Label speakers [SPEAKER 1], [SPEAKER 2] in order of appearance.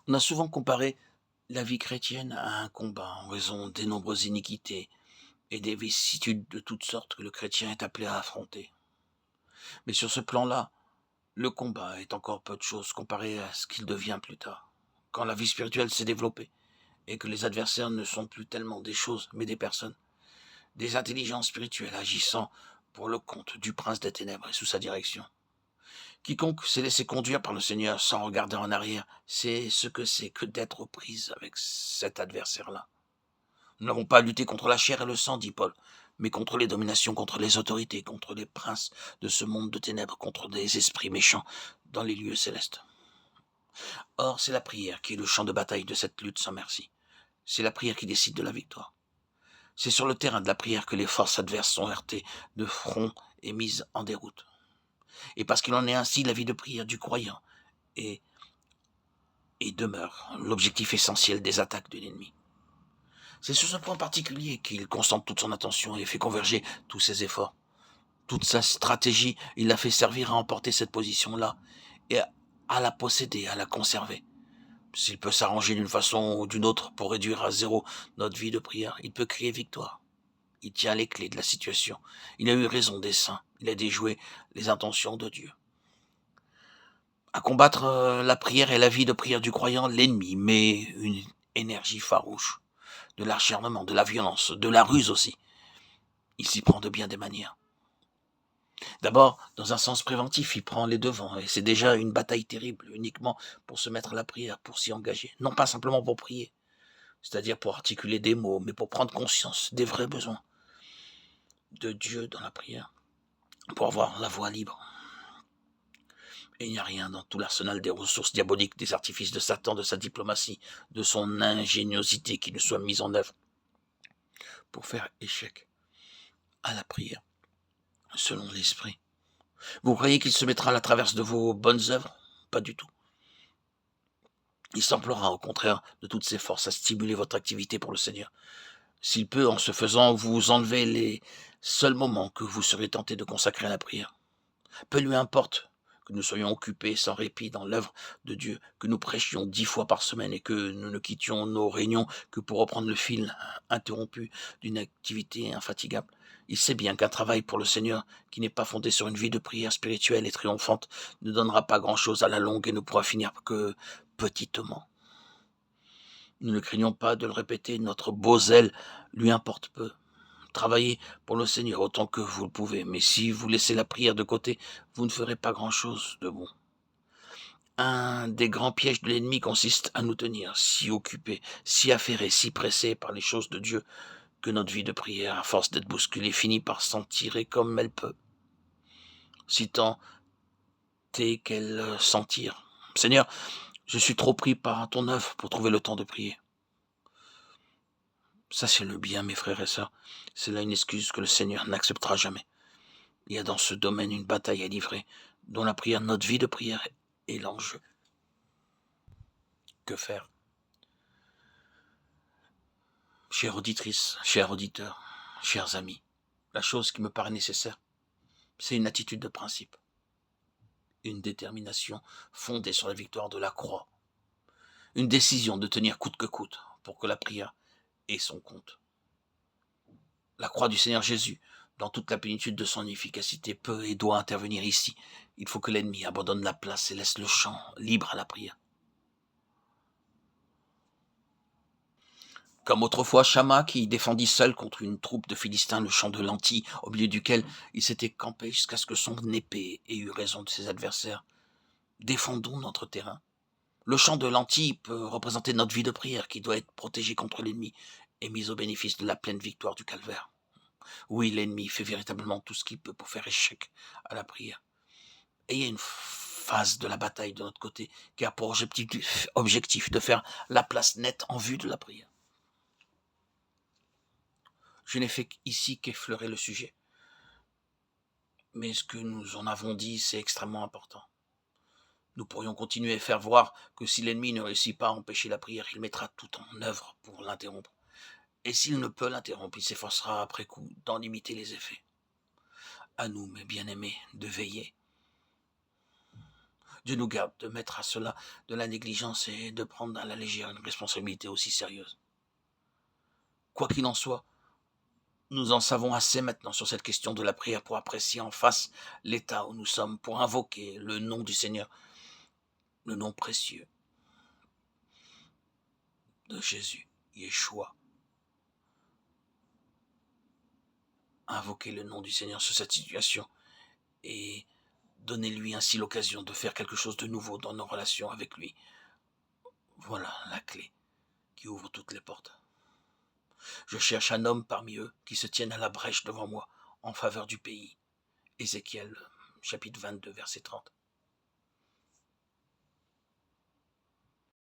[SPEAKER 1] On a souvent comparé la vie chrétienne à un combat en raison des nombreuses iniquités et des vicissitudes de toutes sortes que le chrétien est appelé à affronter. Mais sur ce plan-là, le combat est encore peu de choses comparé à ce qu'il devient plus tard, quand la vie spirituelle s'est développée et que les adversaires ne sont plus tellement des choses, mais des personnes, des intelligences spirituelles agissant pour le compte du prince des ténèbres et sous sa direction. Quiconque s'est laissé conduire par le Seigneur sans regarder en arrière, c'est ce que c'est que d'être aux prises avec cet adversaire-là. Nous n'avons pas à lutter contre la chair et le sang, dit Paul, mais contre les dominations, contre les autorités, contre les princes de ce monde de ténèbres, contre des esprits méchants dans les lieux célestes. Or, c'est la prière qui est le champ de bataille de cette lutte sans merci. C'est la prière qui décide de la victoire. C'est sur le terrain de la prière que les forces adverses sont heurtées de front et mises en déroute. Et parce qu'il en est ainsi, la vie de prière du croyant est et demeure l'objectif essentiel des attaques de l'ennemi. C'est sur ce point particulier qu'il concentre toute son attention et fait converger tous ses efforts. Toute sa stratégie, il l'a fait servir à emporter cette position-là et à la posséder, à la conserver. S'il peut s'arranger d'une façon ou d'une autre pour réduire à zéro notre vie de prière, il peut crier victoire. Il tient les clés de la situation. Il a eu raison des saints. Il a déjoué les intentions de Dieu. À combattre la prière et la vie de prière du croyant, l'ennemi met une énergie farouche, de l'acharnement, de la violence, de la ruse aussi. Il s'y prend de bien des manières. D'abord, dans un sens préventif, il prend les devants, et c'est déjà une bataille terrible, uniquement pour se mettre à la prière, pour s'y engager. Non pas simplement pour prier, c'est-à-dire pour articuler des mots, mais pour prendre conscience des vrais besoins de Dieu dans la prière, pour avoir la voie libre. Et il n'y a rien dans tout l'arsenal des ressources diaboliques, des artifices de Satan, de sa diplomatie, de son ingéniosité qui ne soit mise en œuvre pour faire échec à la prière, selon l'esprit. Vous croyez qu'il se mettra à la traverse de vos bonnes œuvres? Pas du tout. Il s'emploiera au contraire de toutes ses forces à stimuler votre activité pour le Seigneur. S'il peut, en ce faisant, vous enlever les seuls moments que vous serez tenté de consacrer à la prière. Peu lui importe que nous soyons occupés sans répit dans l'œuvre de Dieu, que nous prêchions 10 fois par semaine et que nous ne quittions nos réunions que pour reprendre le fil interrompu d'une activité infatigable. Il sait bien qu'un travail pour le Seigneur qui n'est pas fondé sur une vie de prière spirituelle et triomphante ne donnera pas grand-chose à la longue et ne pourra finir que petitement. Nous ne craignons pas de le répéter, notre beau zèle lui importe peu. Travaillez pour le Seigneur autant que vous le pouvez, mais si vous laissez la prière de côté, vous ne ferez pas grand-chose de bon. Un des grands pièges de l'ennemi consiste à nous tenir si occupés, si affairés, si pressés par les choses de Dieu, que notre vie de prière, à force d'être bousculée, finit par s'en tirer comme elle peut, si tant est qu'elle s'en tire. Seigneur, je suis trop pris par ton œuvre pour trouver le temps de prier. Ça, c'est le bien, mes frères et sœurs. C'est là une excuse que le Seigneur n'acceptera jamais. Il y a dans ce domaine une bataille à livrer, dont la prière, notre vie de prière, est l'enjeu. Que faire? Chère auditrice, chers auditeurs, chers amis, la chose qui me paraît nécessaire, c'est une attitude de principe, une détermination fondée sur la victoire de la croix, une décision de tenir coûte que coûte pour que la prière ait son compte. La croix du Seigneur Jésus, dans toute la plénitude de son efficacité, peut et doit intervenir ici. Il faut que l'ennemi abandonne la place et laisse le champ libre à la prière. Comme autrefois Shama qui défendit seul contre une troupe de Philistins le champ de lentilles au milieu duquel il s'était campé jusqu'à ce que son épée ait eu raison de ses adversaires. Défendons notre terrain. Le champ de lentilles peut représenter notre vie de prière qui doit être protégée contre l'ennemi et mise au bénéfice de la pleine victoire du calvaire. Oui, l'ennemi fait véritablement tout ce qu'il peut pour faire échec à la prière. Et il y a une phase de la bataille de notre côté qui a pour objectif de faire la place nette en vue de la prière. Je n'ai fait ici qu'effleurer le sujet. Mais ce que nous en avons dit, c'est extrêmement important. Nous pourrions continuer à faire voir que si l'ennemi ne réussit pas à empêcher la prière, il mettra tout en œuvre pour l'interrompre. Et s'il ne peut l'interrompre, il s'efforcera après coup d'en limiter les effets. À nous, mes bien-aimés, de veiller, Dieu nous garde de mettre à cela de la négligence et de prendre à la légère une responsabilité aussi sérieuse. Quoi qu'il en soit, nous en savons assez maintenant sur cette question de la prière pour apprécier en face l'état où nous sommes, pour invoquer le nom du Seigneur, le nom précieux de Jésus, Yeshua. Invoquer le nom du Seigneur sur cette situation et donner-lui ainsi l'occasion de faire quelque chose de nouveau dans nos relations avec lui. Voilà la clé qui ouvre toutes les portes. Je cherche un homme parmi eux qui se tienne à la brèche devant moi en faveur du pays. Ézéchiel, chapitre 22, verset 30.